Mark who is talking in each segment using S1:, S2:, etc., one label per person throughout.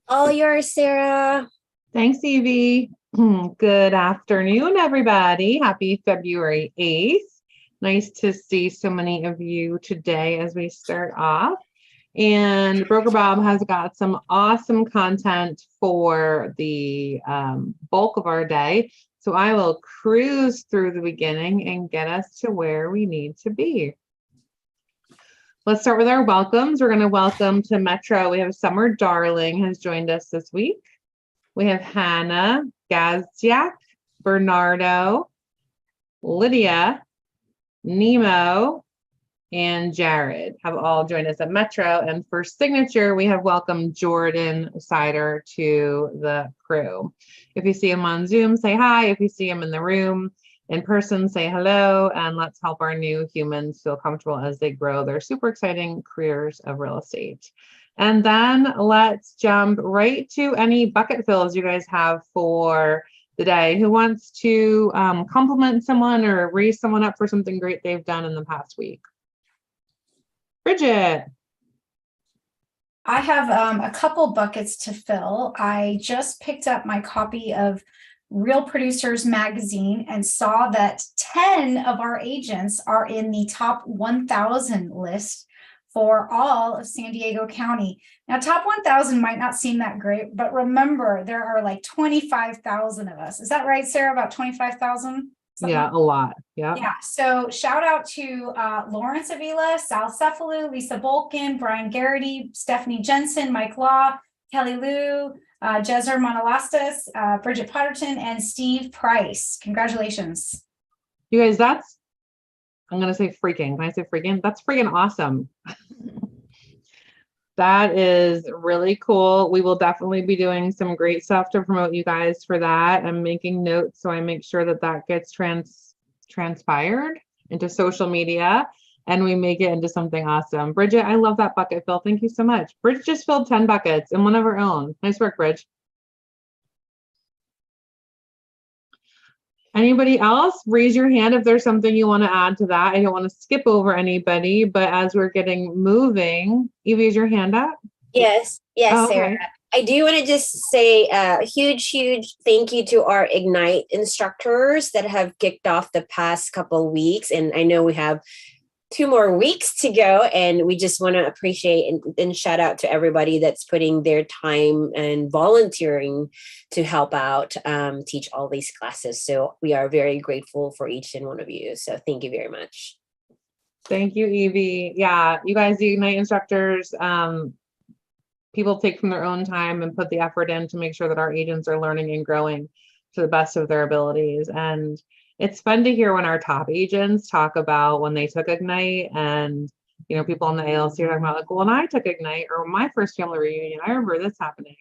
S1: All yours, Sarah.
S2: Thanks, Evie. Good afternoon, everybody. Happy February 8th. Nice to see so many of you today as we start off. And Broker Bob has got some awesome content for the bulk of our day. So I will cruise through the beginning and get us to where we need to be. Let's start with our welcomes. We're going to welcome to Metro. We have Summer Darling has joined us this week. We have Hannah, Gazziak, Bernardo, Lydia, Nemo, and Jared have all joined us at Metro. And for signature, we have welcomed Jordan Sider to the crew. If you see him on Zoom, say hi. If you see him in the room, in person, say hello, and let's help our new humans feel comfortable as they grow their super exciting careers of real estate. And then let's jump right to any bucket fills you guys have for the day. Who wants to compliment someone or raise someone up for something great they've done in the past week? Bridget.
S3: I have a couple buckets to fill. I just picked up my copy of Real Producers Magazine and saw that 10 of our agents are in the top 1,000 list for all of San Diego County. Now, top 1,000 might not seem that great, but remember, there are like 25,000 of us. Is that right, Sarah? About 25,000?
S2: Yeah, a lot. Yeah.
S3: So shout out to Lawrence Avila, Sal Cefalu, Lisa Bolkin, Brian Garrity, Stephanie Jensen, Mike Law, Kelly Lou, Jezer Monolastis, Bridget Potterton, and Steve Price. Congratulations.
S2: You guys, I'm going to say freaking. Can I say freaking? That's freaking awesome. That is really cool. We will definitely be doing some great stuff to promote you guys for that. I'm making notes so I make sure that gets transpired into social media and we make it into something awesome. Bridget, I love that bucket fill. Thank you so much. Bridget just filled 10 buckets and one of her own. Nice work, Bridge. Anybody else? Raise your hand if there's something you want to add to that. I don't want to skip over anybody, but as we're getting moving, Evie, is your hand up?
S1: Yes, Sarah. Okay. I do want to just say a huge thank you to our Ignite instructors that have kicked off the past couple of weeks. And I know we have 2 more weeks to go, and we just want to appreciate and shout out to everybody that's putting their time and volunteering to help out teach all these classes. So we are very grateful for each and one of you. So thank you very much.
S2: Thank you, Evie. Yeah, you guys, the Ignite instructors, people take from their own time and put the effort in to make sure that our agents are learning and growing to the best of their abilities. And it's fun to hear when our top agents talk about when they took Ignite, and people in the ALC are talking about like, well, when I took Ignite or my first family reunion, I remember this happening.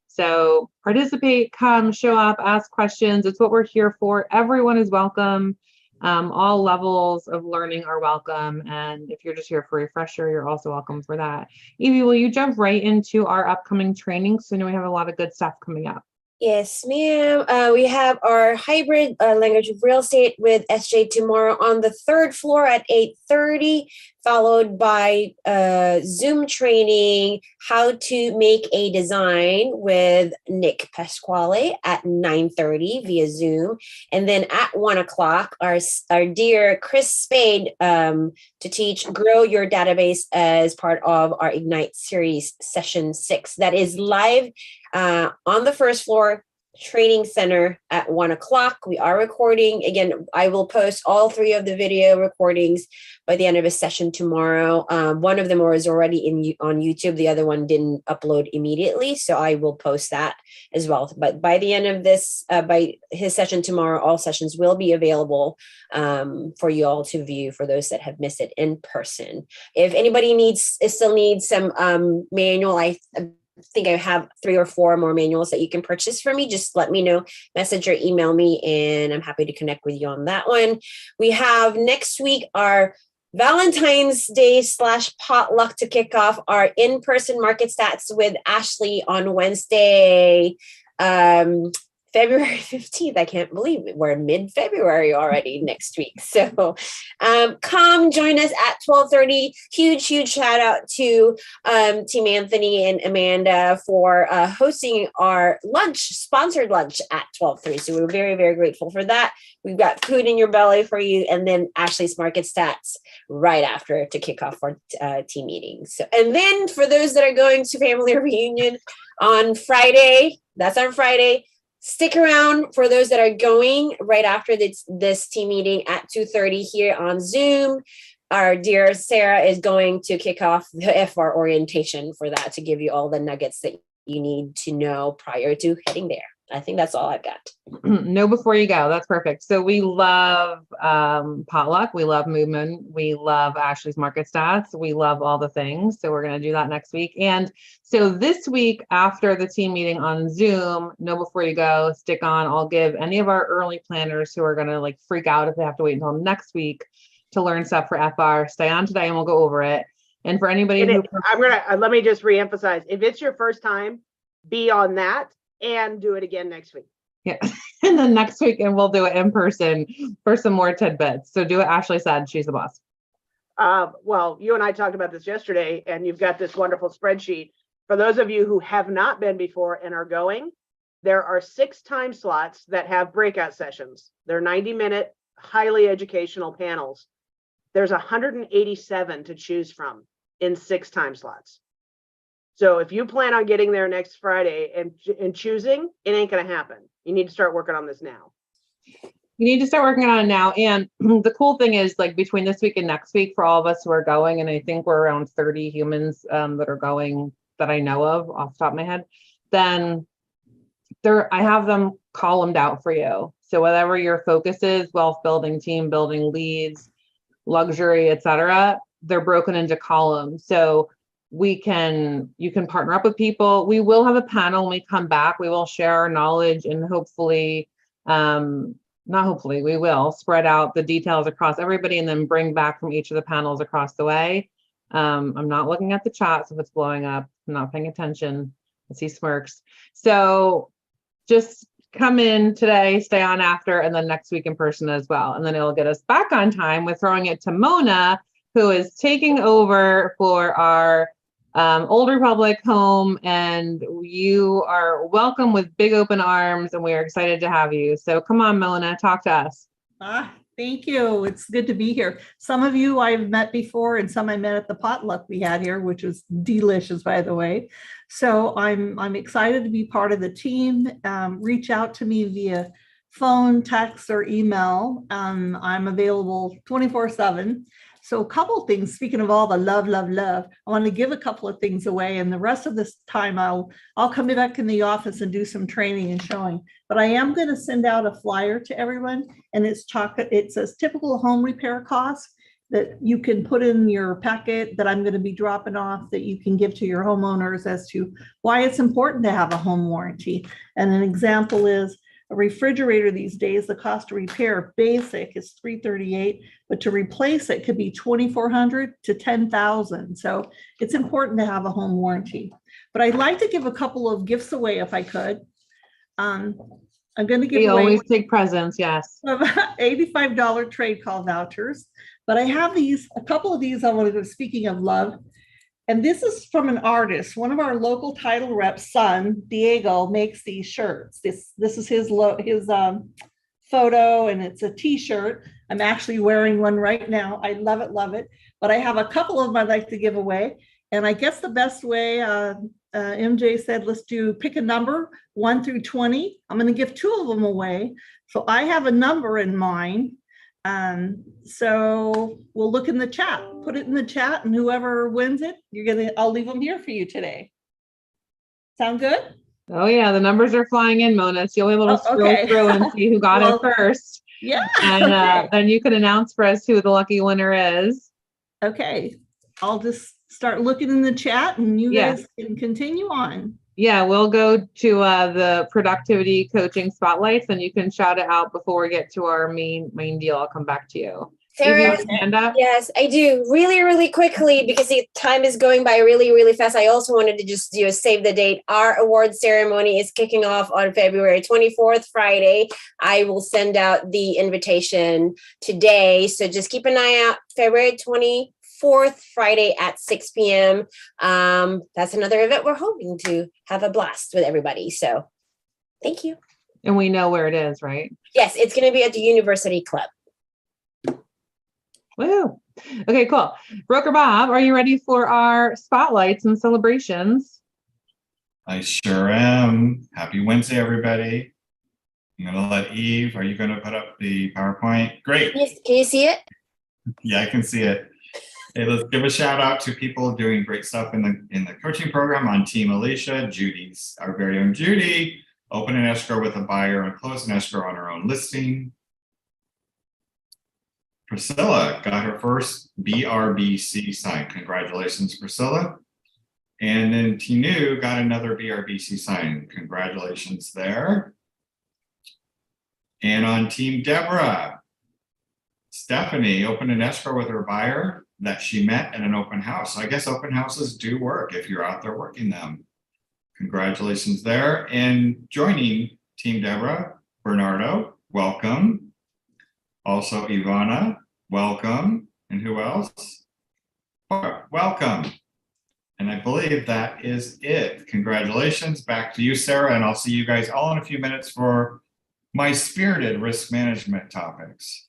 S2: So participate, come, show up, ask questions. It's what we're here for. Everyone is welcome. All levels of learning are welcome. And if you're just here for a refresher, you're also welcome for that. Evie, will you jump right into our upcoming trainings? So I know we have a lot of good stuff coming up.
S1: Yes, ma'am. We have our hybrid language of real estate with SJ tomorrow on the 3rd floor at 8:30, followed by Zoom training, how to make a design with Nick Pasquale at 9:30 via Zoom. And then at 1 o'clock, our dear Chris Spade to teach Grow Your Database as part of our Ignite series session 6. That is live on the 1st floor training center at 1 o'clock. We are recording. Again, I will post all 3 of the video recordings by the end of a session tomorrow. One of them was already on YouTube. The other one didn't upload immediately. So I will post that as well. But by the end of this, by his session tomorrow, all sessions will be available for you all to view for those that have missed it in person. If anybody still needs some manual, I think I have 3 or 4 more manuals that you can purchase for me. Just let me know, message or email me, and I'm happy to connect with you on that one. We have next week our Valentine's Day / potluck to kick off our in-person market stats with Ashley on Wednesday, February 15th. I can't believe it. We're mid-February already next week. So come join us at 12:30. Huge shout out to Team Anthony and Amanda for hosting our sponsored lunch at 12:30. So we're very, very grateful for that. We've got food in your belly for you, and then Ashley's Market Stats right after to kick off our team meeting. So, and then for those that are going to family reunion on Friday, that's on Friday. Stick around for those that are going right after this team meeting at 2:30 here on Zoom. Our dear Sarah is going to kick off the FR orientation for that to give you all the nuggets that you need to know prior to heading there. I think that's all I've got.
S2: Know before you go. That's perfect. So we love potluck. We love movement. We love Ashley's Market Stats. We love all the things. So we're going to do that next week. And so this week after the team meeting on Zoom, know before you go, stick on. I'll give any of our early planners who are going to like freak out if they have to wait until next week to learn stuff for FR. Stay on today and we'll go over it. And for anybody who
S4: let me just reemphasize, if it's your first time, be on that and do it again next week.
S2: Yeah. And then next week, and we'll do it in person for some more tidbits. So do what Ashley said. She's the boss.
S4: Well, you and I talked about this yesterday, and you've got this wonderful spreadsheet. For those of you who have not been before and are going, there are 6 time slots that have breakout sessions. They're 90-minute, highly educational panels. There's 187 to choose from in 6 time slots. So if you plan on getting there next Friday and choosing, it ain't going to happen. You need to start working on this now.
S2: You need to start working on it now. And the cool thing is, like, between this week and next week, for all of us who are going, and I think we're around 30 humans that are going that I know of off the top of my head, then I have them columned out for you. So whatever your focus is, wealth building, team building, leads, luxury, etc., they're broken into columns. So you can partner up with people. We will have a panel when we come back. We will share our knowledge and hopefully, we will spread out the details across everybody and then bring back from each of the panels across the way. I'm not looking at the chat, so if it's blowing up, I'm not paying attention. I see smirks. So just come in today, stay on after, and then next week in person as well. And then it'll get us back on time. We're throwing it to Mona, who is taking over for our Old Republic home, and you are welcome with big open arms, and we are excited to have you. So come on, Mona, talk to us.
S5: Thank you. It's good to be here. Some of you I've met before, and some I met at the potluck we had here, which was delicious, by the way. So I'm excited to be part of the team. Reach out to me via phone, text, or email. I'm available 24/7. So a couple of things, speaking of all the love, I want to give a couple of things away, and the rest of this time I'll come back in the office and do some training and showing. But I am going to send out a flyer to everyone, and it says typical home repair costs that you can put in your packet that I'm going to be dropping off, that you can give to your homeowners as to why it's important to have a home warranty. And an example is a refrigerator these days, the cost to repair basic is $338, but to replace it could be $2,400 to $10,000. So it's important to have a home warranty. But I'd like to give a couple of gifts away if I could. I'm going to give away.
S2: We always take presents, yes.
S5: $85 trade call vouchers. But I have a couple of these I want to go, speaking of love. And this is from an artist. One of our local title reps' son, Diego, makes these shirts. This is his photo, and it's a t-shirt. I'm actually wearing one right now. I love it. But I have a couple of them I'd like to give away. And I guess the best way, MJ said, let's pick a number, 1 through 20. I'm going to give 2 of them away. So I have a number in mind. So we'll look in the chat, put it in the chat, and whoever wins it, I'll leave them here for you today. Sound good?
S2: Oh yeah, the numbers are flying in, Mona. So you'll be able to scroll through and see who got it first.
S5: Yeah.
S2: And then you can announce for us who the lucky winner is.
S5: Okay. I'll just start looking in the chat, and you guys can continue on.
S2: Yeah, we'll go to the productivity coaching spotlights, and you can shout it out before we get to our main deal. I'll come back to you. Evie, you
S1: Sarah,
S2: have your hand up?
S1: yes, I do. Really, really quickly, because the time is going by really, really fast. I also wanted to just save the date. Our award ceremony is kicking off on February 24th, Friday. I will send out the invitation today. So just keep an eye out. February 24th, Friday at 6 p.m. That's another event we're hoping to have a blast with everybody. So thank you.
S2: And we know where it is, right?
S1: Yes, it's going to be at the University Club.
S2: Woo. Okay, cool. Broker Bob, are you ready for our spotlights and celebrations?
S6: I sure am. Happy Wednesday, everybody. I'm going to let Eve, are you going to put up the PowerPoint? Great.
S1: Yes, can you see it?
S6: Yeah, I can see it. Hey, let's give a shout out to people doing great stuff in the coaching program on Team Alicia. Judy's our very own Judy. Open an escrow with a buyer and close an escrow on her own listing. Priscilla got her first BRBC sign. Congratulations, Priscilla. And then Tinu got another BRBC sign. Congratulations there. And on Team Deborah, Stephanie opened an escrow with her buyer that she met at an open house. I guess open houses do work if you're out there working them. Congratulations there. And joining Team Deborah, Bernardo, welcome. Also, Ivana, welcome. And who else? Welcome. And I believe that is it. Congratulations. Back to you, Sarah. And I'll see you guys all in a few minutes for my spirited risk management topics.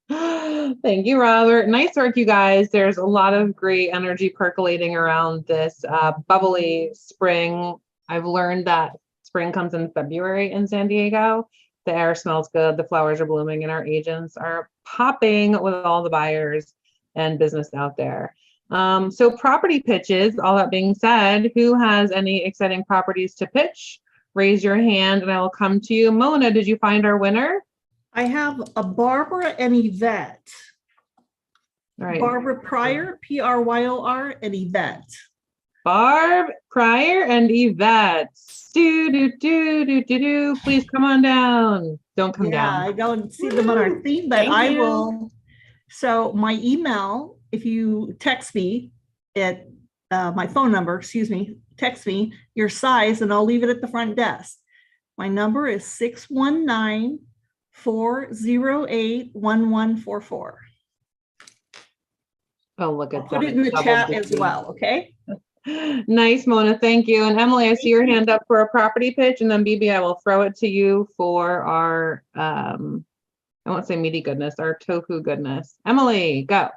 S2: Thank you, Robert. Nice work, you guys. There's a lot of great energy percolating around this bubbly spring. I've learned that spring comes in February in San Diego. The air smells good, the flowers are blooming, and our agents are popping with all the buyers and business out there. So property pitches, all that being said, who has any exciting properties to pitch? Raise your hand and I will come to you. Mona, did you find our winner?
S5: I have a Barbara and Yvette.
S2: All right.
S5: Barbara Pryor, Pryor, and Yvette.
S2: Barb, Pryor, and Yvette. Please come on down. Don't come down.
S5: I don't see them on our theme, but
S1: Thank
S5: I
S1: you.
S5: will. So my email, if you text me at my phone number, text me your size and I'll leave it at the front desk. My number is 619-408-1144.
S2: Oh, look at that.
S5: Put it in the
S2: Double
S5: chat
S2: digits.
S5: as well, okay?
S2: Nice, Mona. Thank you. And Emily, I see your hand up for a property pitch, and then BB, I will throw it to you for our, I won't say meaty goodness, our tofu goodness. Emily, go.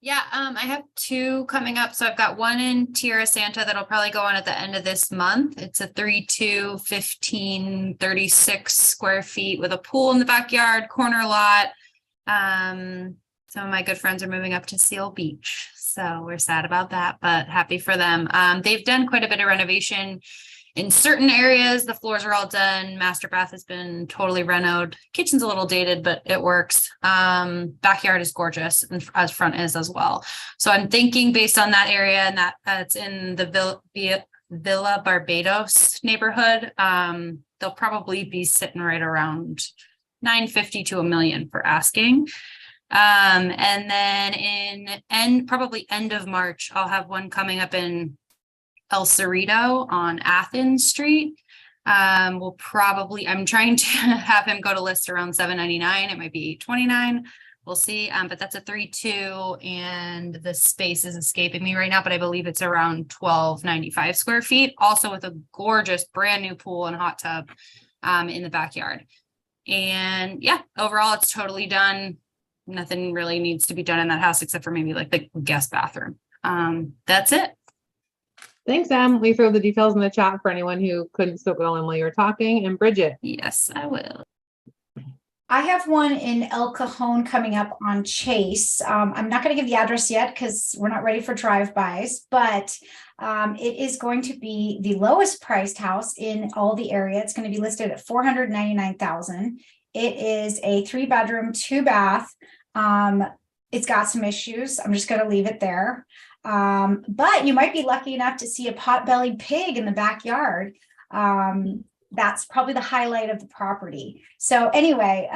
S7: Yeah, I have two coming up. So I've got one in Tierra Santa that'll probably go on at the end of this month. It's a 3-2, 1536 square feet with a pool in the backyard, corner lot. Some of my good friends are moving up to Seal Beach, so we're sad about that, but happy for them. They've done quite a bit of renovation in certain areas. The floors are all done. Master bath has been totally renoed. Kitchen's a little dated, but it works. Backyard is gorgeous, and as front is as well. So I'm thinking based on that area, and that's in the Villa Barbados neighborhood, they'll probably be sitting right around $950,000 to $1 million for asking. And then probably end of March, I'll have one coming up in El Cerrito on Athens Street. I'm trying to have him go to list around $799. It might be $829. We'll see. But that's a 3-2 and the space is escaping me right now, but I believe it's around 1295 square feet. Also with a gorgeous brand new pool and hot tub, in the backyard. And yeah, overall it's totally done. Nothing really needs to be done in that house except for maybe like the guest bathroom. That's it.
S2: Thanks, Em. We throw the details in the chat for anyone who couldn't still go in while you were talking. And Bridget.
S7: Yes, I will.
S3: I have one in El Cajon coming up on Chase. I'm not going to give the address yet because we're not ready for drive-bys, but it is going to be the lowest priced house in all the area. It's going to be listed at $499,000. It is a 3-bedroom, 2-bath. It's got some issues. I'm just going to leave it there. But you might be lucky enough to see a pot-bellied pig in the backyard. That's probably the highlight of the property. So anyway,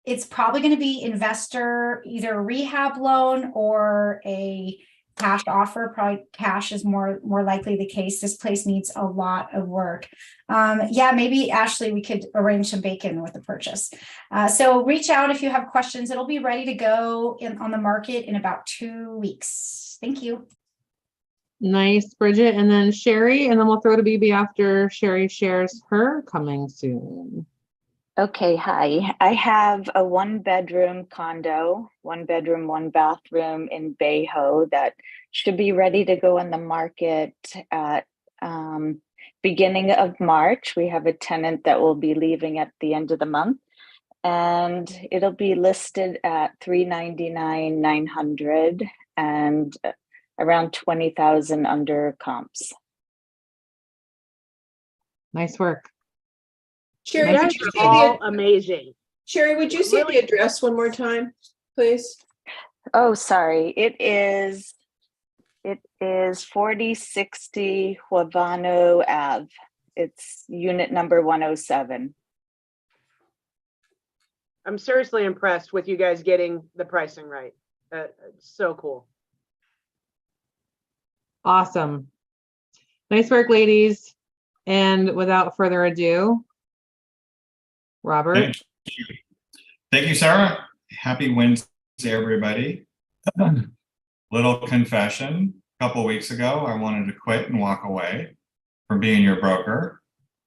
S3: it's probably going to be investor, either a rehab loan or a cash offer. Probably cash is more likely the case. This place needs a lot of work. Yeah, maybe Ashley, we could arrange some bacon with the purchase. So reach out if you have questions. It'll be ready to go on the market in about 2 weeks. Thank you.
S2: Nice, Bridget. And then Sherry, and then we'll throw to BB after Sherry shares her coming soon.
S8: Okay, hi. I have a 1-bedroom condo, 1 bedroom, 1 bathroom in Bayho that should be ready to go on the market at beginning of March. We have a tenant that will be leaving at the end of the month, and it'll be listed at $399,900 and around 20,000 under comps.
S2: Nice work.
S9: Sherry,
S2: Nice.
S9: would
S4: These
S9: you
S4: are
S9: say
S4: all
S9: the,
S4: amazing.
S9: Sherry, would you say
S4: Really-
S9: the address one more time, please?
S8: Oh, sorry. It is 4060 Huavano Ave. It's unit number 107.
S4: I'm seriously impressed with you guys getting the pricing right. So cool.
S2: Awesome. Nice work, ladies. And without further ado, Robert.
S6: Thank you. Thank you, Sarah. Happy Wednesday, everybody. Little confession. A couple of weeks ago, I wanted to quit and walk away from being your broker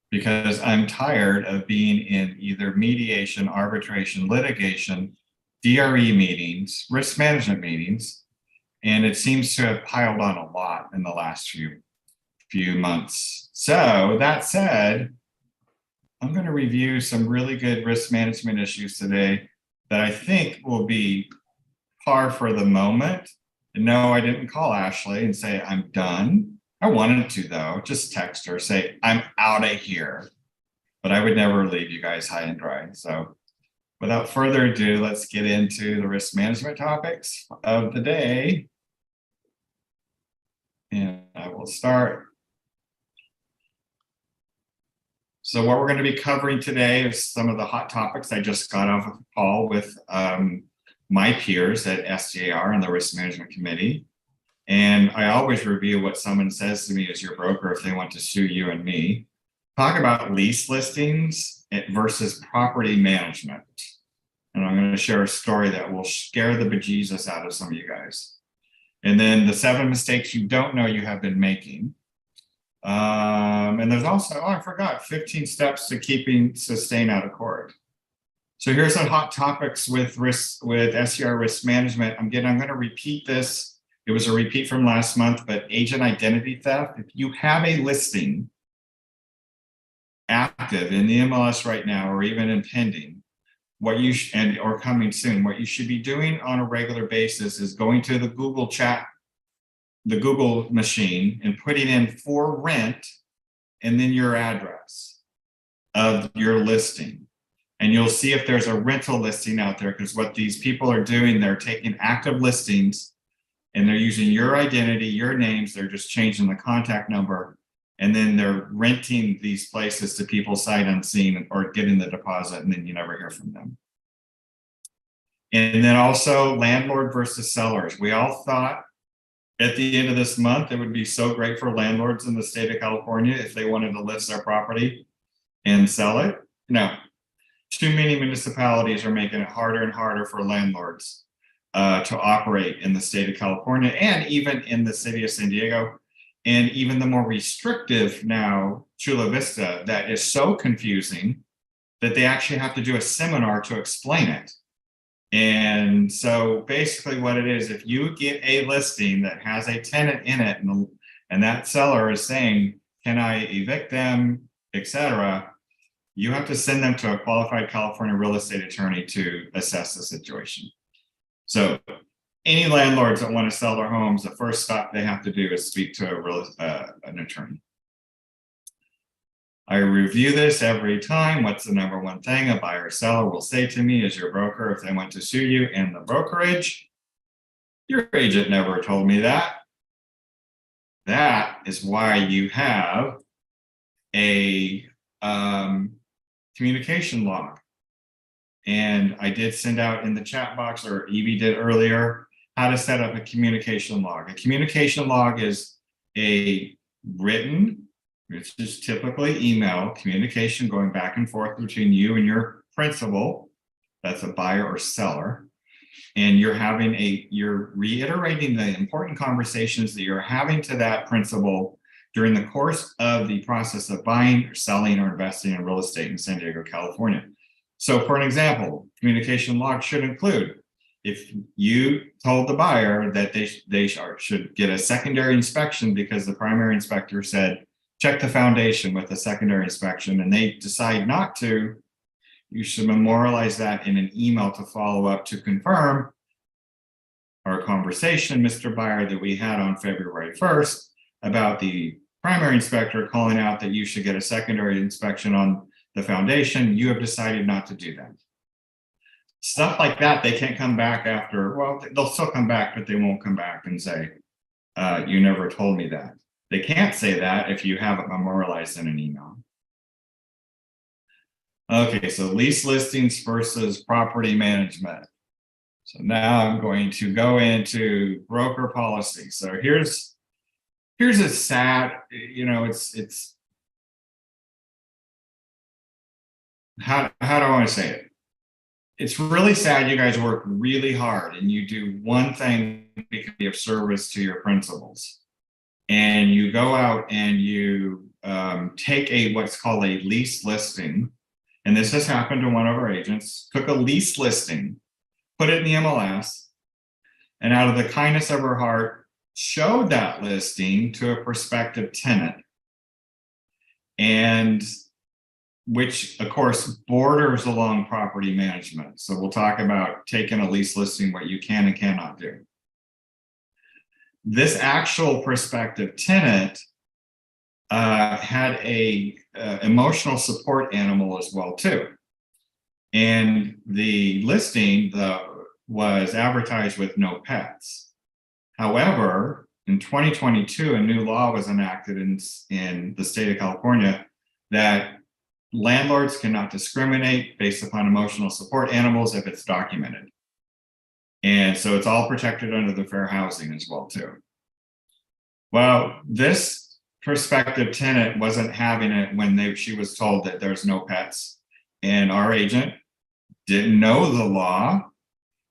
S6: because I'm tired of being in either mediation, arbitration, litigation, DRE meetings, risk management meetings, and it seems to have piled on a lot in the last few months. So that said, I'm going to review some really good risk management issues today that I think will be par for the moment. And no, I didn't call Ashley and say I'm done. I wanted to, though, just text her, say I'm out of here. But I would never leave you guys high and dry. So without further ado, let's get into the risk management topics of the day. And I will start. So what we're going to be covering today is some of the hot topics. I just got off of a call with my peers at SJR and the Risk Management Committee. And I always review what someone says to me as your broker if they want to sue you and me. Talk about lease listings versus property management. And I'm going to share a story that will scare the bejesus out of some of you guys. And then the 7 mistakes you don't know you have been making. And there's also, I forgot, 15 steps to staying out of court. So here's some hot topics with SJR risk management. I'm going to repeat this. It was a repeat from last month, but agent identity theft. If you have a listing active in the MLS right now, or even in pending, or coming soon, what you should be doing on a regular basis is going to the Google chat, the Google machine, and putting in for rent and then your address of your listing. And you'll see if there's a rental listing out there, because what these people are doing, they're taking active listings and they're using your identity, your names, they're just changing the contact number, and then they're renting these places to people sight unseen or getting the deposit, and then you never hear from them. And then also landlord versus sellers. We all thought at the end of this month, it would be so great for landlords in the state of California if they wanted to list their property and sell it. No, too many municipalities are making it harder and harder for landlords to operate in the state of California and even in the city of San Diego. And even the more restrictive now, Chula Vista, that is so confusing that they actually have to do a seminar to explain it. And so basically what it is, if you get a listing that has a tenant in it and that seller is saying, can I evict them, etc., you have to send them to a qualified California real estate attorney to assess the situation. So any landlords that want to sell their homes, the first step they have to do is speak to an attorney. I review this every time. What's the number one thing a buyer or seller will say to me as your broker if they want to sue you in the brokerage? Your agent never told me that. That is why you have a communication log. And I did send out in the chat box, or Evie did earlier, how to set up a communication log. A communication log is a written, it's just typically email communication going back and forth between you and your principal. That's a buyer or seller. And you're reiterating the important conversations that you're having to that principal during the course of the process of buying or selling or investing in real estate in San Diego, California. So for an example, communication log should include, if you told the buyer that they should get a secondary inspection because the primary inspector said, check the foundation with a secondary inspection, and they decide not to, you should memorialize that in an email to follow up to confirm our conversation, Mr. Buyer, that we had on February 1st about the primary inspector calling out that you should get a secondary inspection on the foundation. You have decided not to do that. Stuff like that, they can't come back after, well, they'll still come back, but they won't come back and say, you never told me that. They can't say that if you have it memorialized in an email. Okay, so lease listings versus property management. So now I'm going to go into broker policy. So here's a sad, it's how do I want to say it? It's really sad you guys work really hard and you do one thing because of service to your principals. And you go out and you take what's called a lease listing. And this has happened to one of our agents, took a lease listing, put it in the MLS, and out of the kindness of her heart, showed that listing to a prospective tenant. And which of course borders along property management. So we'll talk about taking a lease listing, what you can and cannot do. This actual prospective tenant had a emotional support animal as well too. And the listing was advertised with no pets. However, in 2022, a new law was enacted in the state of California that landlords cannot discriminate based upon emotional support animals if it's documented. And so it's all protected under the fair housing as well too. Well, this prospective tenant wasn't having it when she was told that there's no pets, and our agent didn't know the law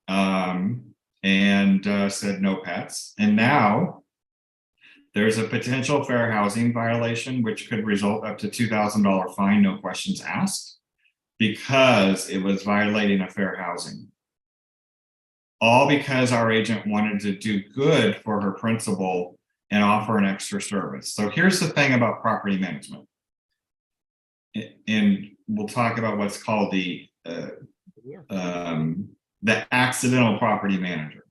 S6: and said no pets. And now there's a potential fair housing violation, which could result up to $2,000 fine, no questions asked, because it was violating a fair housing. All because our agent wanted to do good for her principal and offer an extra service. So here's the thing about property management. And we'll talk about what's called the accidental property manager.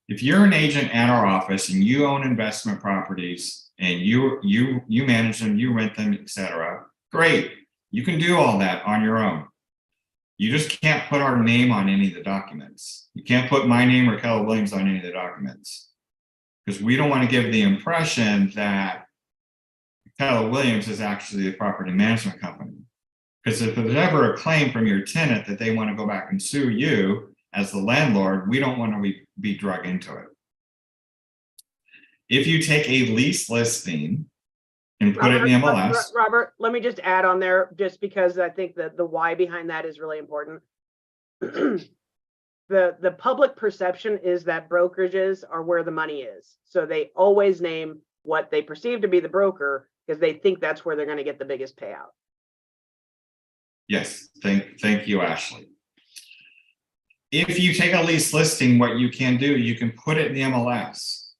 S6: If you're an agent at our office and you own investment properties and you manage them, you rent them, etc., great. You can do all that on your own. You just can't put our name on any of the documents. You can't put my name or Keller Williams on any of the documents, because we don't want to give the impression that Keller Williams is actually a property management company. Because if there's ever a claim from your tenant that they want to go back and sue you as the landlord, we don't want to be drug into it. If you take a lease listing and put it in the MLS.
S4: Robert, let me just add on there, just because I think that the why behind that is really important. The public perception is that brokerages are where the money is. So they always name what they perceive to be the broker because they think that's where they're going to get the biggest payout.
S6: Yes, thank you, Ashley. If you take a lease listing, what you can do, you can put it in the MLS,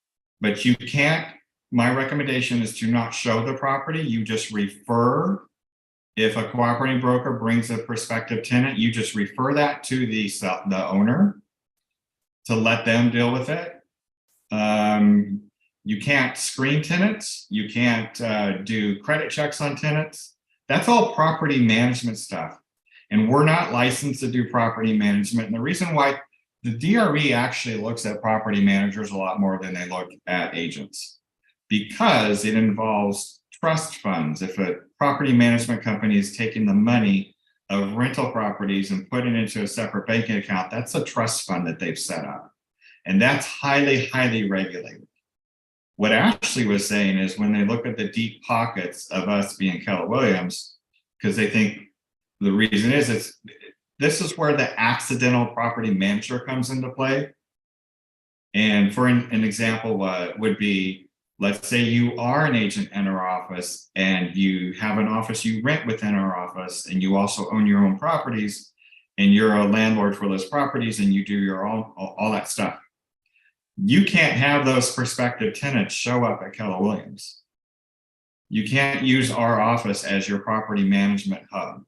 S6: but you can't, my recommendation is to not show the property. You just refer. If a cooperating broker brings a prospective tenant, you just refer that to the owner to let them deal with it. You can't screen tenants. You can't do credit checks on tenants. That's all property management stuff. And we're not licensed to do property management. And the reason why the DRE actually looks at property managers a lot more than they look at agents because it involves trust funds. If a property management company is taking the money of rental properties and putting it into a separate banking account, that's a trust fund that they've set up. And that's highly, highly regulated. What Ashley was saying is when they look at the deep pockets of us being Keller Williams, because they think the reason is this is where the accidental property manager comes into play. And for an example, would be, let's say you are an agent in our office and you have an office you rent within our office and you also own your own properties and you're a landlord for those properties and you do your own, all that stuff. You can't have those prospective tenants show up at Keller Williams. You can't use our office as your property management hub.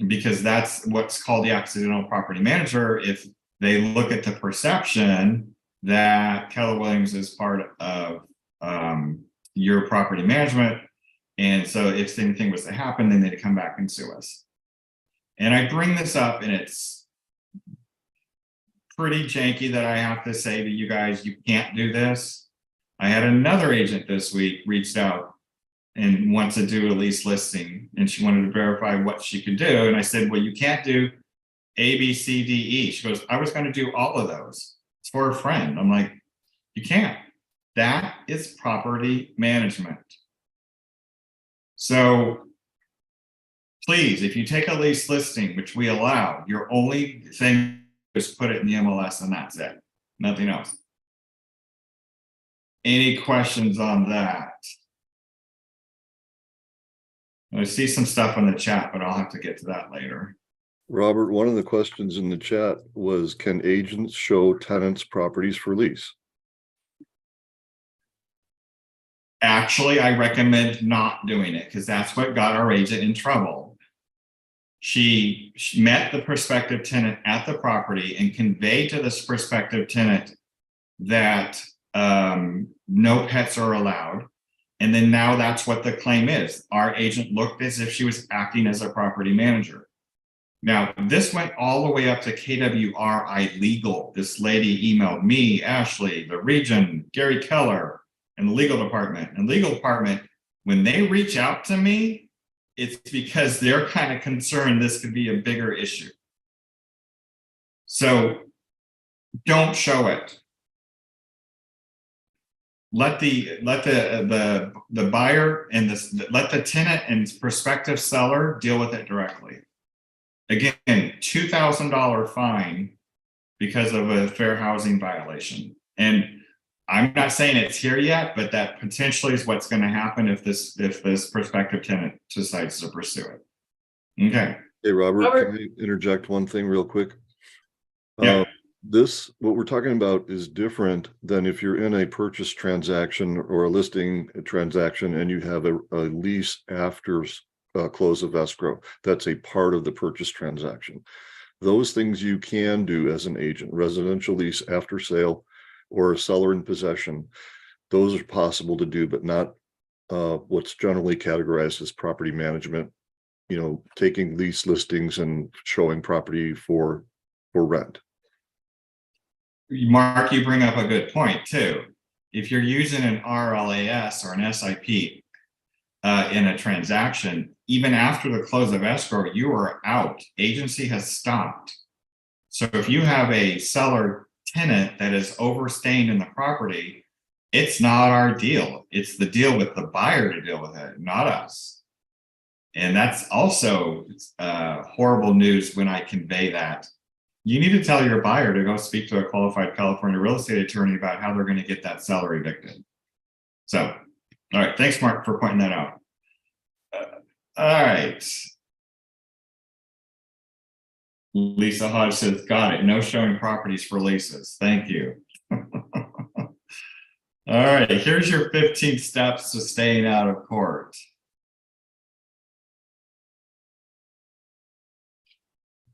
S6: Because that's what's called the accidental property manager. If they look at the perception that Keller Williams is part of your property management, and so if anything was to happen, then they'd come back and sue us. And I bring this up, and it's pretty janky that I have to say to you guys, you can't do this. I had another agent this week reached out and wants to do a lease listing, and she wanted to verify what she could do. And I said, well, you can't do A, B, C, D, E. She goes, I was going to do all of those. It's for a friend. I'm like, you can't. That is property management. So please, if you take a lease listing, which we allow, your only thing is put it in the MLS and that's it. Nothing else. Any questions on that? I see some stuff in the chat, but I'll have to get to that later.
S10: Robert, one of the questions in the chat was, can agents show tenants properties for lease?
S6: Actually, I recommend not doing it because that's what got our agent in trouble. She met the prospective tenant at the property and conveyed to this prospective tenant that no pets are allowed. And then now that's what the claim is. Our agent looked as if she was acting as a property manager. Now, this went all the way up to KWRI Legal. This lady emailed me, Ashley, the region, Gary Keller, and the legal department. And legal department, when they reach out to me, it's because they're kind of concerned this could be a bigger issue. So don't show it. Let the buyer and let the tenant and prospective seller deal with it directly. Again, $2,000 fine because of a fair housing violation. And I'm not saying it's here yet, but that potentially is what's going to happen if this prospective tenant decides to pursue it. Okay.
S10: Hey, Robert, can I interject one thing real quick?
S6: Yeah.
S10: What we're talking about is different than if you're in a purchase transaction or a listing transaction and you have a lease after close of escrow. That's a part of the purchase transaction. Those things you can do as an agent, residential lease after sale or a seller in possession. Those are possible to do, but not what's generally categorized as property management, taking lease listings and showing property for rent.
S6: Mark, you bring up a good point too. If you're using an RLAS or an SIP in a transaction, even after the close of escrow, you are out. Agency has stopped. So if you have a seller tenant that is overstaying in the property, it's not our deal. It's the deal with the buyer to deal with it, not us. And that's also horrible news when I convey that. You need to tell your buyer to go speak to a qualified California real estate attorney about how they're going to get that seller evicted. So, all right. Thanks, Mark, for pointing that out. All right. Lisa Hodge says, got it. No showing properties for leases. Thank you. All right. Here's your 15 steps to staying out of court.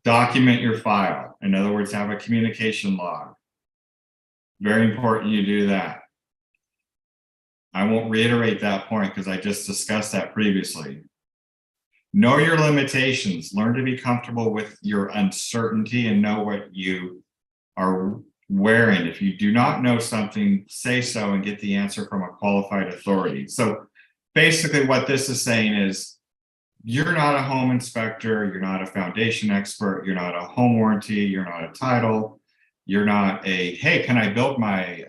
S6: Document your file. In other words, have a communication log. Very important you do that. I won't reiterate that point because I just discussed that previously. Know your limitations, learn to be comfortable with your uncertainty and know what you are wearing. If you do not know something, say so and get the answer from a qualified authority. So basically what this is saying is you're not a home inspector, you're not a foundation expert, you're not a home warranty, you're not a title, you're not a, hey, can I build my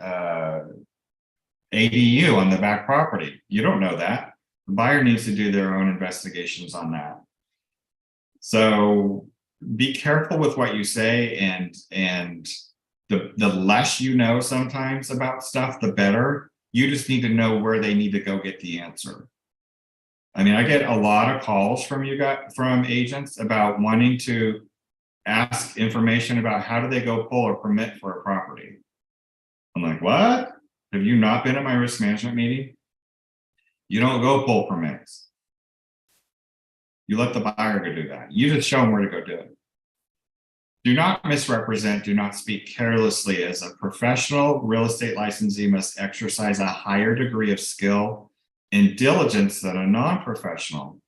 S6: ADU on the back property? You don't know that. The buyer needs to do their own investigations on that. So be careful with what you say, and the less you know sometimes about stuff, the better. You just need to know where they need to go get the answer. I mean, I get a lot of calls from from agents about wanting to ask information about how do they go pull a permit for a property. I'm like, what? Have you not been at my risk management meeting? You don't go pull permits. You let the buyer go do that. You just show them where to go do it. Do not misrepresent, do not speak carelessly. As a professional real estate licensee must exercise a higher degree of skill and diligence than a non-professional.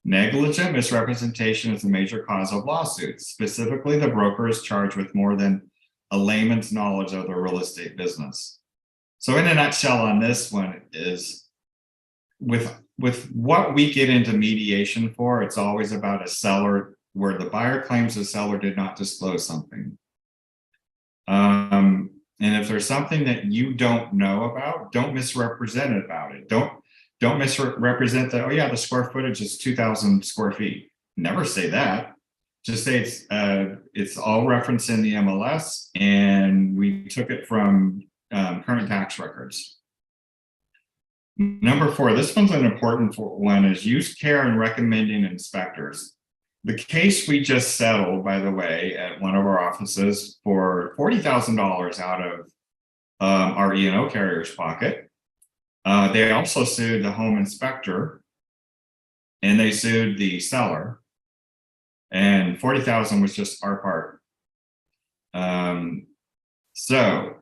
S6: Negligent misrepresentation is a major cause of lawsuits. Specifically, the broker is charged with more than a layman's knowledge of the real estate business. So in a nutshell on this one is, with what we get into mediation for, it's always about a seller where the buyer claims the seller did not disclose something. And if there's something that you don't know about, don't misrepresent about it. Don't misrepresent that, oh yeah, the square footage is 2,000 square feet. Never say that. Just say it's all referenced in the MLS and we took it from current tax records. Number 4, this one's an important one, is use care in recommending inspectors. The case we just settled, by the way, at one of our offices for $40,000 out of our E&O carrier's pocket. They also sued the home inspector and they sued the seller, and $40,000 was just our part. So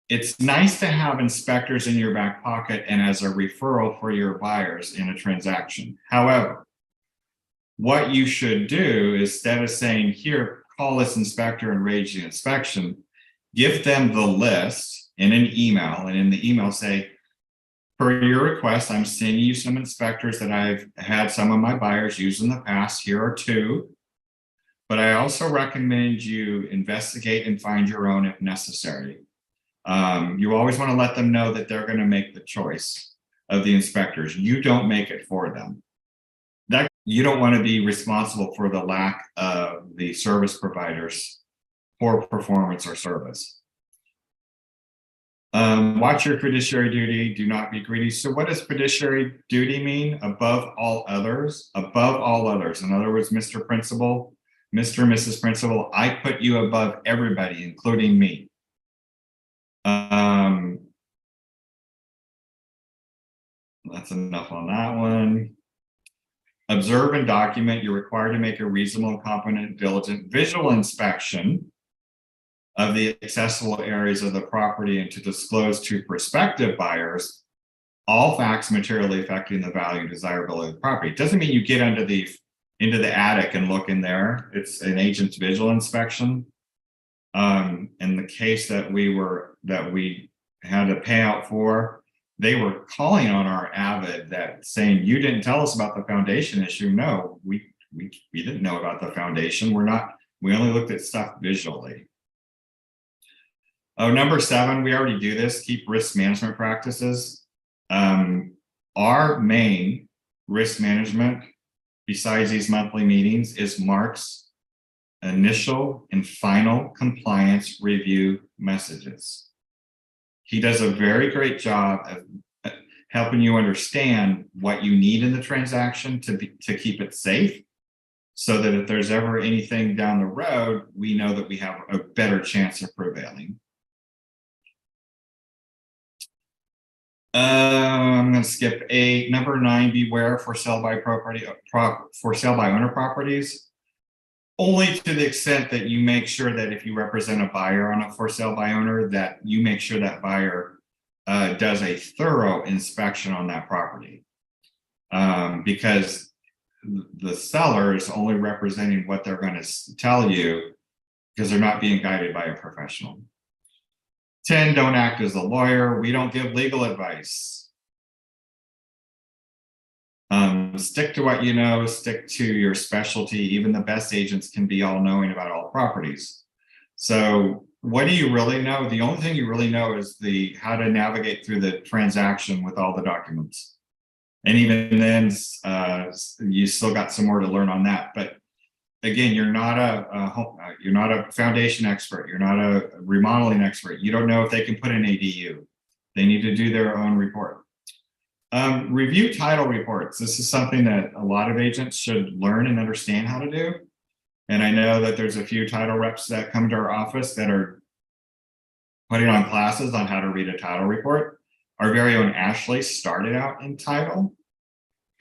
S6: it's nice to have inspectors in your back pocket and as a referral for your buyers in a transaction. However, what you should do is, instead of saying, here, call this inspector and arrange the inspection, give them the list in an email, and in the email say, per your request, I'm sending you some inspectors that I've had some of my buyers use in the past. Here are 2, but I also recommend you investigate and find your own if necessary. You always want to let them know that they're going to make the choice of the inspectors. You don't make it for them. That you don't want to be responsible for the lack of the service provider's poor performance or service. Watch your fiduciary duty. Do not be greedy. So what does fiduciary duty mean? Above all others. Above all others. In other words, Mr. Principal, Mr. and Mrs. Principal, I put you above everybody, including me. That's enough on that one. Observe and document. You're required to make a reasonable, competent, diligent visual inspection of the accessible areas of the property and to disclose to prospective buyers all facts materially affecting the value and desirability of the property. It doesn't mean you get into the attic and look in there. It's an agent's visual inspection. In the case that we had a payout for, they were calling on our Avid that saying, you didn't tell us about the foundation issue. No, we didn't know about the foundation. We only looked at stuff visually. Oh, number 7, we already do this, keep risk management practices. Our main risk management, besides these monthly meetings, is Mark's initial and final compliance review messages. He does a very great job of helping you understand what you need in the transaction to keep it safe, so that if there's ever anything down the road, we know that we have a better chance of prevailing. I'm going to skip 8. Number 9, beware for sale by owner properties. Only to the extent that you make sure that if you represent a buyer on a for sale by owner, that you make sure that buyer does a thorough inspection on that property. Because the seller is only representing what they're going to tell you because they're not being guided by a professional. 10, don't act as a lawyer. We don't give legal advice. Stick to what you know, stick to your specialty. Even the best agents can be all knowing about all properties. So what do you really know? The only thing you really know is how to navigate through the transaction with all the documents. And even then, you still got some more to learn on that. But again, you're not a foundation expert. You're not a remodeling expert. You don't know if they can put an ADU. They need to do their own report. Review title reports. This is something that a lot of agents should learn and understand how to do. And I know that there's a few title reps that come to our office that are putting on classes on how to read a title report. Our very own Ashley started out in title.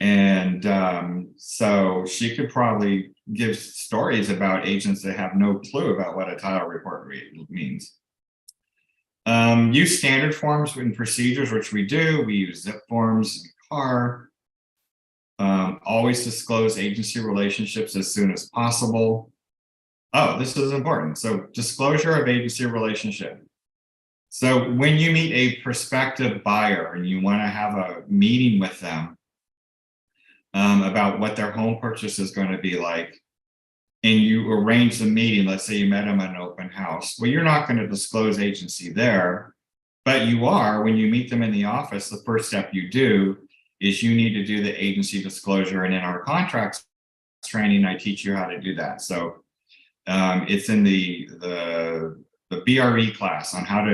S6: And so she could probably give stories about agents that have no clue about what a title report means. Use standard forms and procedures, which we do. We use zip forms in CAR. Always disclose agency relationships as soon as possible. Oh, this is important. So disclosure of agency relationship. So when you meet a prospective buyer and you want to have a meeting with them about what their home purchase is going to be like, and you arrange the meeting, let's say you met them at an open house. Well, you're not going to disclose agency there, but you are when you meet them in the office. The first step you do is you need to do the agency disclosure. And in our contracts training, I teach you how to do that. So it's in the BRE class on how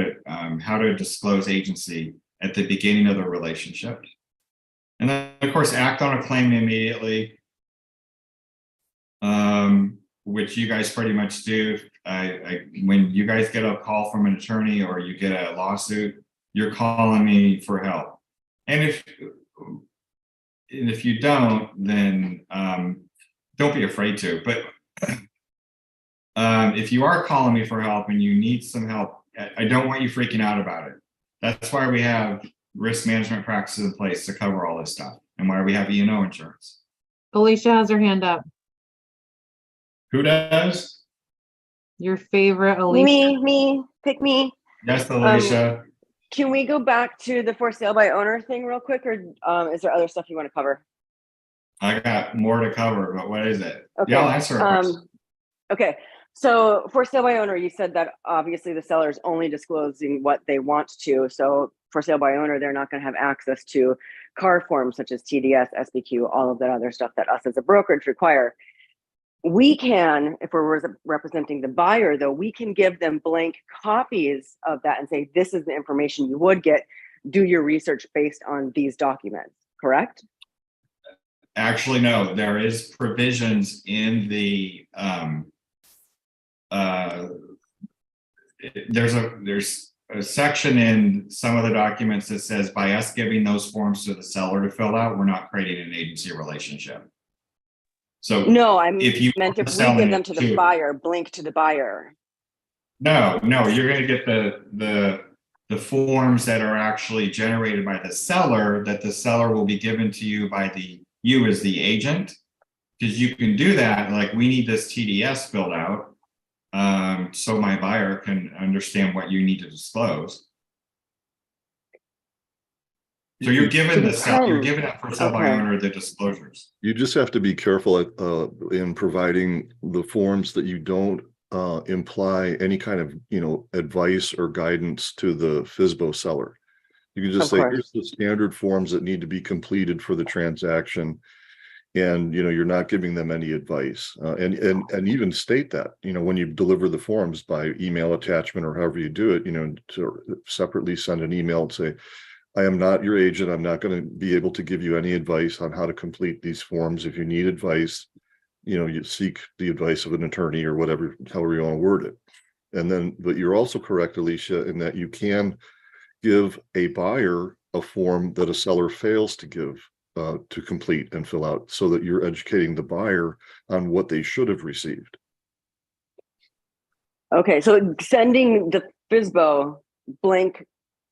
S6: to disclose agency at the beginning of the relationship. And then, of course, act on a claim immediately. Which you guys pretty much do. When you guys get a call from an attorney or you get a lawsuit, you're calling me for help. And if you don't, then don't be afraid to. But if you are calling me for help and you need some help, I don't want you freaking out about it. That's why we have risk management practices in place to cover all this stuff, and why we have E&O insurance.
S2: Alicia has her hand up.
S6: Who does?
S2: Your favorite Alicia.
S9: Pick me.
S6: Yes, Alicia.
S9: Can we go back to the for sale by owner thing real quick, or is there other stuff you want to cover?
S6: I got more to cover, but what is it?
S9: Okay.
S6: Yeah, I'll answer it.
S9: Okay. So for sale by owner, you said that obviously the seller is only disclosing what they want to. So for sale by owner, they're not going to have access to CAR forms such as TDS, SBQ, all of that other stuff that us as a brokerage require. We can, if we're representing the buyer, though, we can give them blank copies of that and say, this is the information you would get. Do your research based on these documents, correct?
S6: Actually, no, there is provisions in the, there's a section in some of the documents that says by us giving those forms to the seller to fill out, we're not creating an agency relationship. So
S9: no, I
S6: if you
S9: meant if we give them to the buyer, blink to the buyer.
S6: No, you're going to get the forms that are actually generated by the seller, that the seller will be given to you by you as the agent, because you can do that. Like, we need this TDS filled out so my buyer can understand what you need to disclose. So you're given you're given that for sale by owner the disclosures.
S10: You just have to be careful in providing the forms that you don't imply any kind of advice or guidance to the FSBO seller. You can just say, here's the standard forms that need to be completed for the transaction, and you're not giving them any advice, and even state that when you deliver the forms by email attachment or however you do it, to separately send an email and say, I am not your agent. I'm not going to be able to give you any advice on how to complete these forms. If you need advice, you seek the advice of an attorney or whatever, however you want to word it. And then, but you're also correct, Alicia, in that you can give a buyer a form that a seller fails to give to complete and fill out, so that you're educating the buyer on what they should have received.
S9: Okay, so sending the FSBO blank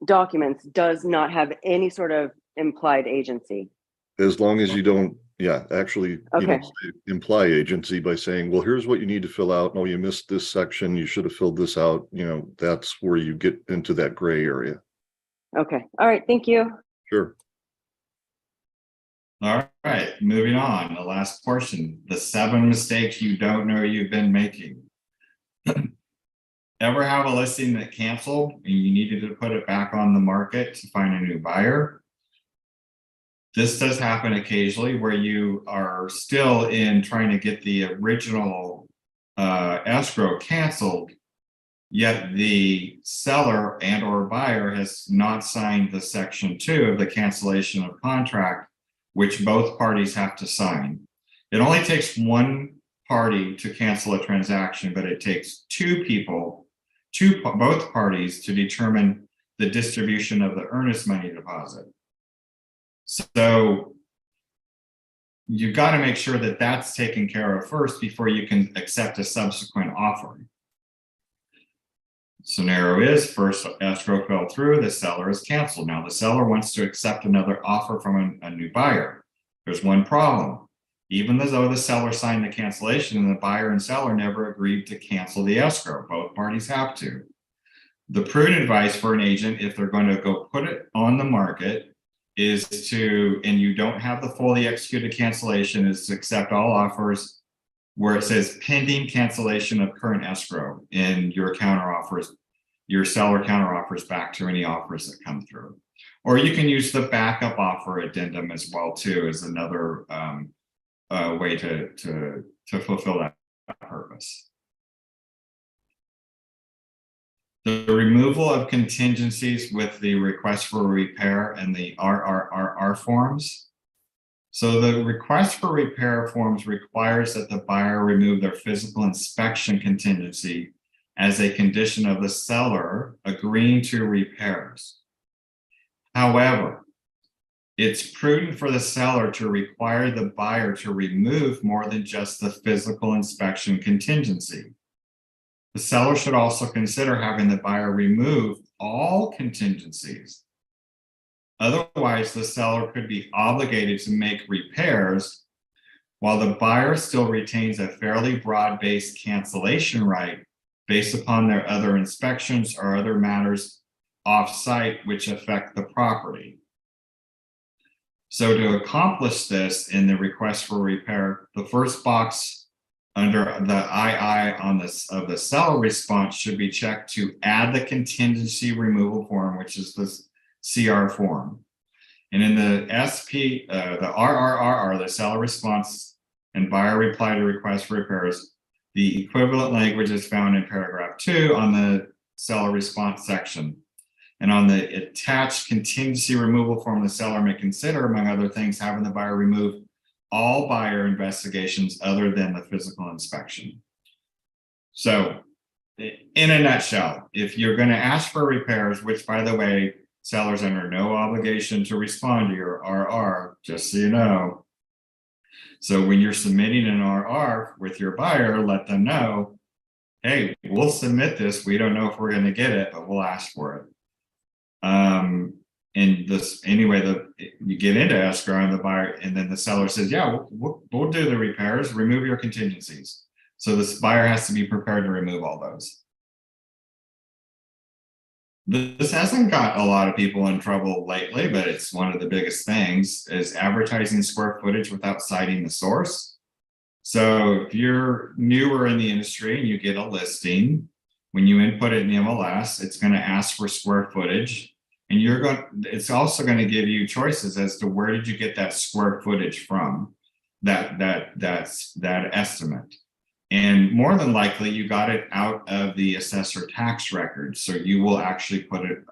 S9: documents does not have any sort of implied agency.
S10: As long as you don't, Yeah, actually, you
S9: Okay.
S10: know, imply agency by saying, well, here's what you need to fill out. No, you missed this section. You should have filled this out. You know, that's where you get into that gray area.
S9: Okay. All right. Thank you.
S10: Sure.
S6: All right, moving on, the last portion, the 7 mistakes you don't know you've been making. Ever have a listing that canceled and you needed to put it back on the market to find a new buyer? This does happen occasionally where you are still in trying to get the original escrow canceled, yet the seller and or buyer has not signed the section 2 of the cancellation of contract, which both parties have to sign. It only takes one party to cancel a transaction, but it takes two people, both parties, to determine the distribution of the earnest money deposit. So you've got to make sure that that's taken care of first before you can accept a subsequent offer. Scenario is, first escrow fell through, the seller is canceled. Now the seller wants to accept another offer from a new buyer. There's one problem. Even though the seller signed the cancellation, and the buyer and seller never agreed to cancel the escrow, both parties have to. The prudent advice for an agent, if they're going to go put it on the market, is to, and you don't have the fully executed cancellation, is to accept all offers where it says pending cancellation of current escrow, and your counteroffers, your seller counteroffers back to any offers that come through. Or you can use the backup offer addendum as well too, as another way to fulfill that purpose. The removal of contingencies with the request for repair and the RRRR forms. So the request for repair forms requires that the buyer remove their physical inspection contingency as a condition of the seller agreeing to repairs. However, it's prudent for the seller to require the buyer to remove more than just the physical inspection contingency. The seller should also consider having the buyer remove all contingencies. Otherwise, the seller could be obligated to make repairs while the buyer still retains a fairly broad-based cancellation right based upon their other inspections or other matters off-site which affect the property. So to accomplish this in the request for repair, the first box under the II on this of the seller response should be checked to add the contingency removal form, which is the CR form. And in the SP, the RRRR, the seller response and buyer reply to request for repairs, the equivalent language is found in paragraph 2 on the seller response section. And on the attached contingency removal form, the seller may consider, among other things, having the buyer remove all buyer investigations other than the physical inspection. So in a nutshell, if you're going to ask for repairs, which by the way, sellers under no obligation to respond to your RR, just so you know. So when you're submitting an RR with your buyer, let them know, hey, we'll submit this. We don't know if we're going to get it, but we'll ask for it. And this anyway, you get into escrow and the buyer, and then the seller says, yeah, we'll do the repairs, remove your contingencies. So this buyer has to be prepared to remove all those. This hasn't got a lot of people in trouble lately, but it's one of the biggest things is advertising square footage without citing the source. So if you're newer in the industry and you get a listing, when you input it in the MLS, it's going to ask for square footage. And it's also going to give you choices as to where did you get that square footage from, that estimate. And more than likely, you got it out of the assessor tax records. So you will actually put it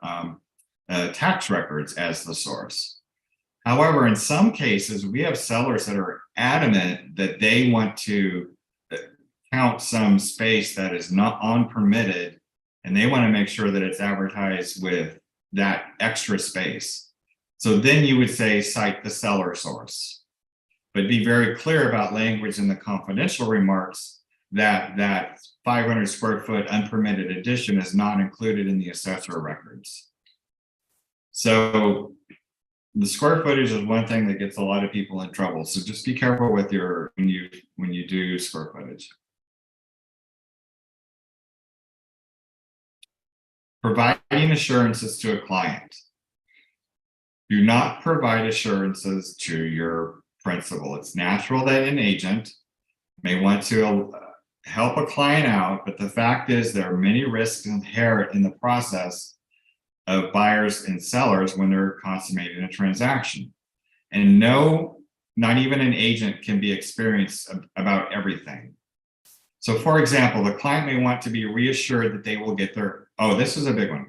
S6: tax records as the source. However, in some cases, we have sellers that are adamant that they want to count some space that is not unpermitted, and they want to make sure that it's advertised with that extra space. So then you would say cite the seller source, but be very clear about language in the confidential remarks that 500 square foot unpermitted addition is not included in the assessor records. So the square footage is one thing that gets a lot of people in trouble. So just be careful with your, when you do square footage. Providing assurances to a client. Do not provide assurances to your principal. It's natural that an agent may want to help a client out, but the fact is there are many risks inherent in the process of buyers and sellers when they're consummating a transaction. And no, not even an agent can be experienced about everything. So for example, the client may want to be reassured that they will get their, oh, this is a big one.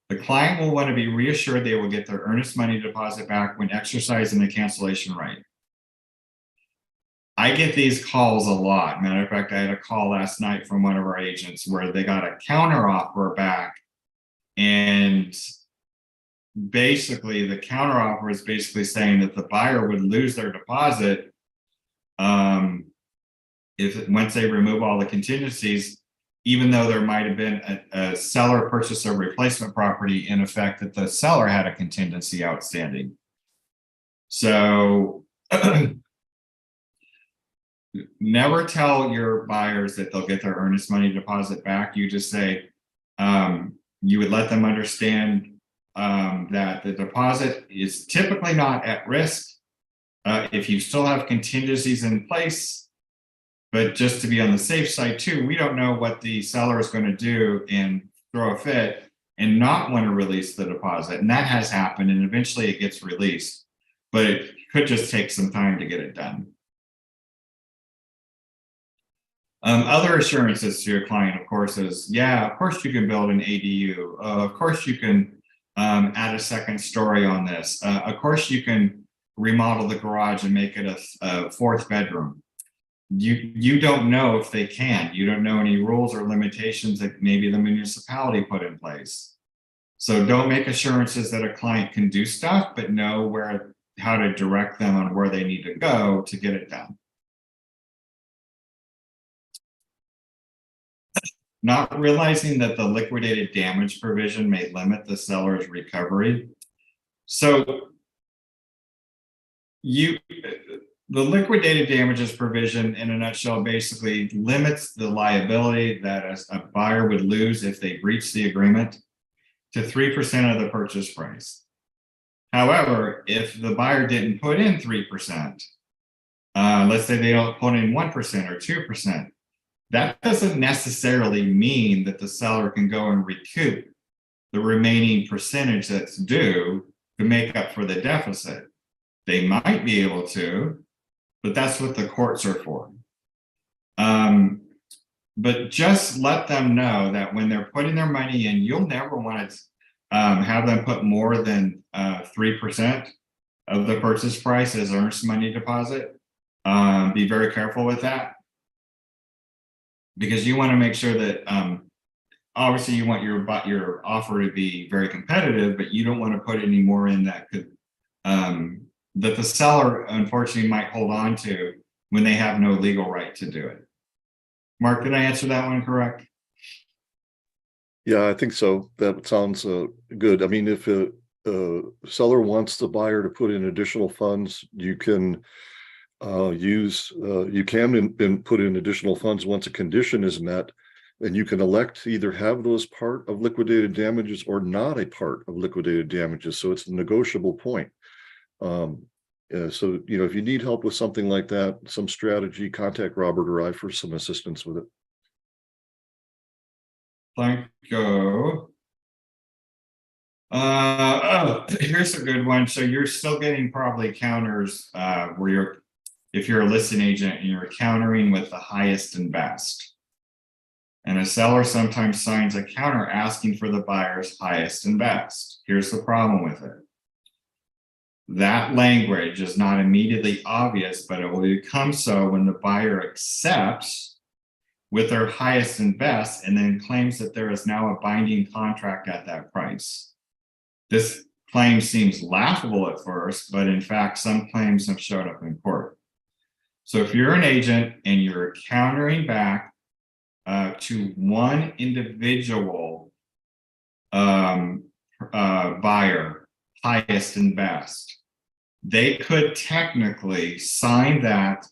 S6: The client will want to be reassured they will get their earnest money deposit back when exercising the cancellation right. I get these calls a lot. Matter of fact, I had a call last night from one of our agents where they got a counter offer back, and basically the counter offer is basically saying that the buyer would lose their deposit if once they remove all the contingencies, even though there might have been a seller purchase of replacement property in effect that the seller had a contingency outstanding. So never tell your buyers that they'll get their earnest money deposit back. You just say, you would let them understand that the deposit is typically not at risk if you still have contingencies in place. But just to be on the safe side too, we don't know what the seller is going to do and throw a fit and not want to release the deposit. And that has happened, and eventually it gets released, but it could just take some time to get it done. Other assurances to your client, of course, is, yeah, of course you can build an ADU. Of course you can add a second story on this. Of course you can remodel the garage and make it a fourth bedroom. You don't know if they can. You don't know any rules or limitations that maybe the municipality put in place. So don't make assurances that a client can do stuff, but know how to direct them on where they need to go to get it done. Not realizing that the liquidated damage provision may limit the seller's recovery. So the liquidated damages provision, in a nutshell, basically limits the liability that a buyer would lose if they breach the agreement to 3% of the purchase price. However, if the buyer didn't put in 3%, let's say they don't put in 1% or 2%, that doesn't necessarily mean that the seller can go and recoup the remaining percentage that's due to make up for the deficit. They might be able to, but that's what the courts are for. But just let them know that when they're putting their money in, you'll never want to have them put more than 3% of the purchase price as earnest money deposit. Be very careful with that, because you want to make sure that obviously you want your offer to be very competitive, but you don't want to put any more in that could that the seller unfortunately might hold on to when they have no legal right to do it. Mark, did I answer that one correct?
S10: Yeah, I think so. That sounds good. I mean, if a seller wants the buyer to put in additional funds, you can put in additional funds once a condition is met, and you can elect to either have those part of liquidated damages or not a part of liquidated damages. So it's a negotiable point. So, if you need help with something like that, some strategy, contact Robert or I for some assistance with it.
S6: Thank you. Here's a good one. So you're still getting probably counters where if you're a listing agent and you're countering with the highest and best. And a seller sometimes signs a counter asking for the buyer's highest and best. Here's the problem with it. That language is not immediately obvious, but it will become so when the buyer accepts with their highest and best and then claims that there is now a binding contract at that price. This claim seems laughable at first, but in fact, some claims have showed up in court. So if you're an agent and you're countering back to one individual buyer, highest and best, they could technically sign that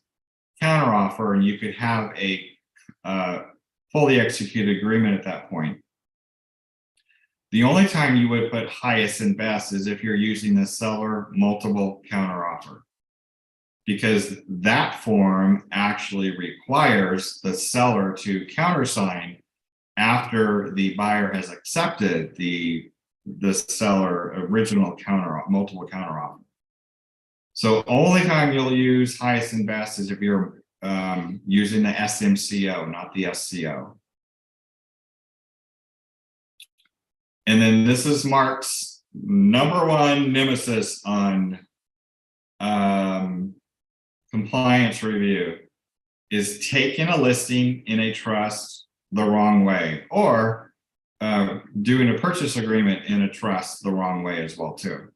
S6: counteroffer and you could have a fully executed agreement at that point. The only time you would put highest and best is if you're using the seller multiple counteroffer, because that form actually requires the seller to countersign after the buyer has accepted the seller original multiple counteroffer. So only time you'll use highest and best is if you're using the SMCO, not the SCO. And then this is Mark's #1 nemesis on compliance review, is taking a listing in a trust the wrong way, or doing a purchase agreement in a trust the wrong way as well too.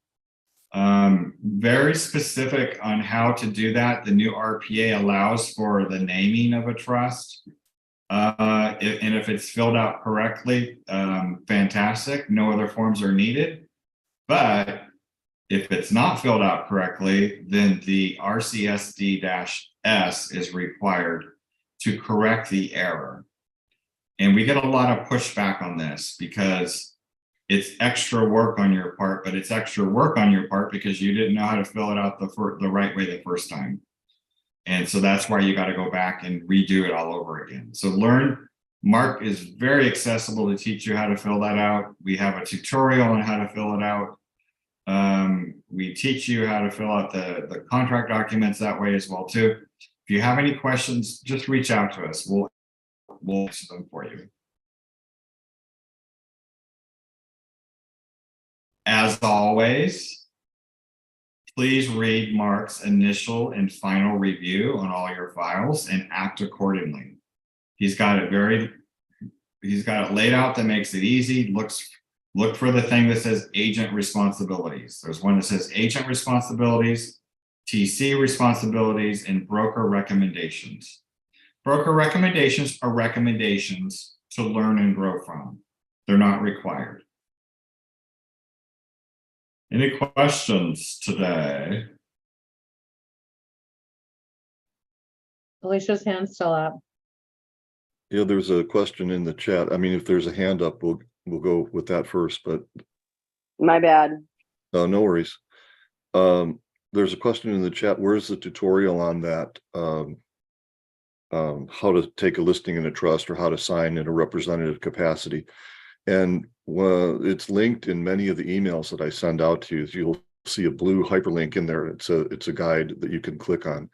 S6: Very specific on how to do that. The new RPA allows for the naming of a trust. And if it's filled out correctly, fantastic. No other forms are needed. But if it's not filled out correctly, then the RCSD-S is required to correct the error. And we get a lot of pushback on this because it's extra work on your part, but it's extra work on your part because you didn't know how to fill it out the right way the first time. And so that's why you got to go back and redo it all over again. So Mark is very accessible to teach you how to fill that out. We have a tutorial on how to fill it out. We teach you how to fill out the contract documents that way as well too. If you have any questions, just reach out to us. We'll answer them for you. As always, please read Mark's initial and final review on all your files and act accordingly. He's got it laid out that makes it easy. Look for the thing that says agent responsibilities. There's one that says agent responsibilities, TC responsibilities, and broker recommendations. Broker recommendations are recommendations to learn and grow from. They're not required. Any questions today?
S2: Alicia's hand's still up.
S10: Yeah, there's a question in the chat. I mean, if there's a hand up, we'll go with that first, but
S9: My bad.
S10: no worries. There's a question in the chat. Where's the tutorial on that? How to take a listing in a trust or how to sign in a representative capacity. And it's linked in many of the emails that I send out to you. You'll see a blue hyperlink in there. It's a guide that you can click on,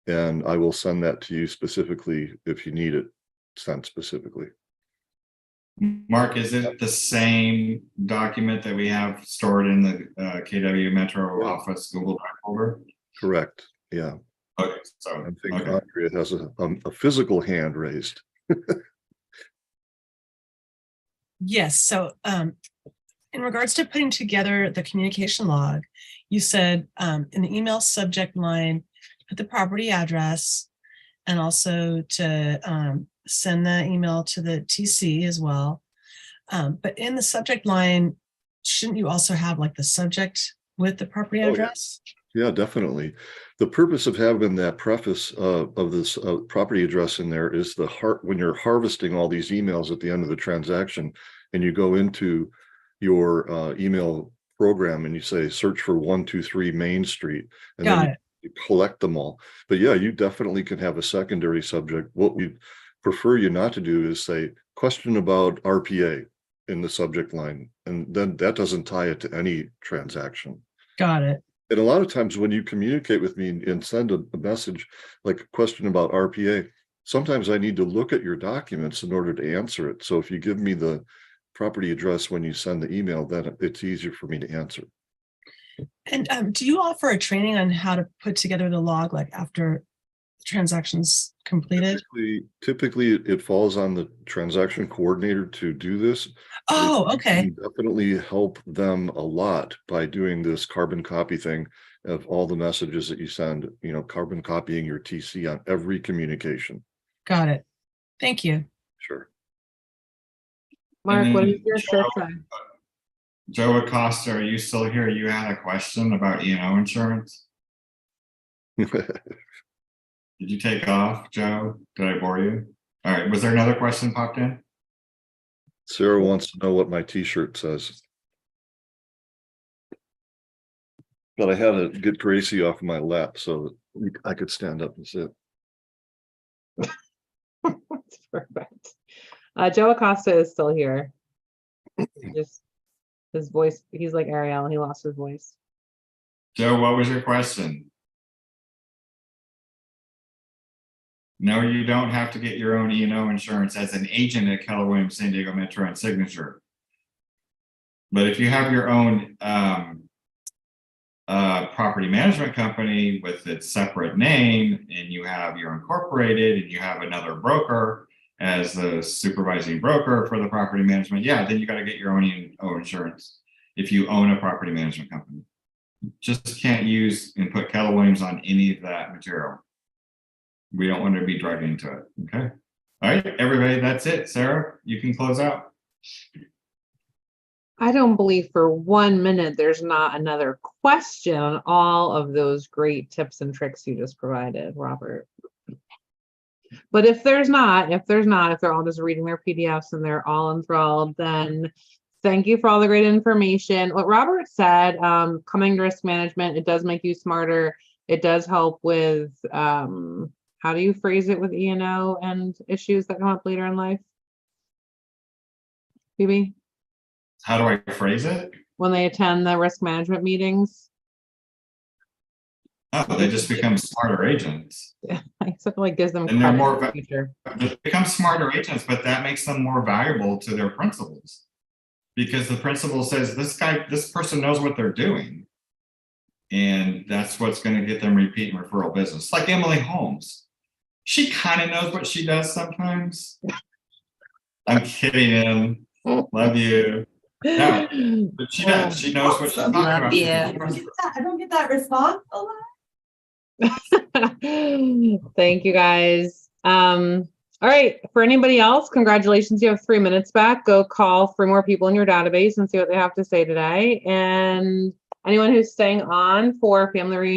S10: and I will send that to you specifically if you need it sent specifically.
S6: Mark, is it the same document that we have stored in the KW Metro Office Google Drive folder?
S10: Correct. Yeah.
S6: Okay. So
S10: I think Andrea has a physical hand raised.
S11: Yes. So in regards to putting together the communication log, you said in the email subject line, put the property address and also to send the email to the TC as well. But in the subject line, shouldn't you also have like the subject with the property address?
S10: Yeah, definitely. The purpose of having that preface of this property address in there is when you're harvesting all these emails at the end of the transaction, and you go into your email program and you say search for 123 Main Street, and then you collect them all. But yeah, you definitely can have a secondary subject. What we prefer you not to do is say question about RPA in the subject line, and then that doesn't tie it to any transaction.
S11: Got it.
S10: And a lot of times when you communicate with me and send a message like a question about RPA, sometimes I need to look at your documents in order to answer it. So if you give me the property address when you send the email, then it's easier for me to answer.
S11: And do you offer a training on how to put together the log like after the transaction's completed?
S10: Typically it falls on the transaction coordinator to do this.
S11: Oh, okay.
S10: You definitely help them a lot by doing this carbon copy thing of all the messages that you send, carbon copying your TC on every communication.
S11: Got it. Thank you.
S10: Sure.
S2: Mark, what is your system?
S6: Joe Acosta, are you still here? You had a question about E&O insurance? Did you take off, Joe? Did I bore you? All right, was there another question popped in?
S10: Sarah wants to know what my t-shirt says. But I had to get Gracie off my lap so I could stand up and sit.
S2: That's perfect. Joe Acosta is still here. Just his voice, he's like Ariel, he lost his voice.
S6: Joe, what was your question? No, you don't have to get your own E&O insurance as an agent at Keller Williams, San Diego Metro, and Signature. But if you have your own property management company with its separate name, and you have your incorporated, and you have another broker as the supervising broker for the property management, yeah, then you got to get your own E&O insurance if you own a property management company. Just can't use and put Keller Williams on any of that material. We don't want to be dragged into it. Okay. All right, everybody, that's it. Sarah, you can close out.
S2: I don't believe for 1 minute there's not another question on all of those great tips and tricks you just provided, Robert. But if they're all just reading their PDFs and they're all enthralled, then thank you for all the great information. What Robert said, coming to risk management, it does make you smarter. It does help with, how do you phrase it with E&O and issues that come up later in life? Phoebe?
S6: How do I phrase it?
S2: When they attend the risk management meetings?
S6: Oh, they just become smarter agents.
S2: Except like gives them
S6: And they're more,
S2: credit in the future.
S6: they become smarter agents, but that makes them more valuable to their principals. Because the principal says, this person knows what they're doing. And that's what's going to get them repeat and referral business. Like Emily Holmes. She kind of knows what she does sometimes. I'm kidding him. Love you. No, but she does. She knows what she's talking about.
S12: I don't get that response a lot.
S2: Thank you guys. All right, for anybody else, congratulations, you have 3 minutes back. Go call 3 more people in your database and see what they have to say today. And anyone who's staying on for family reunion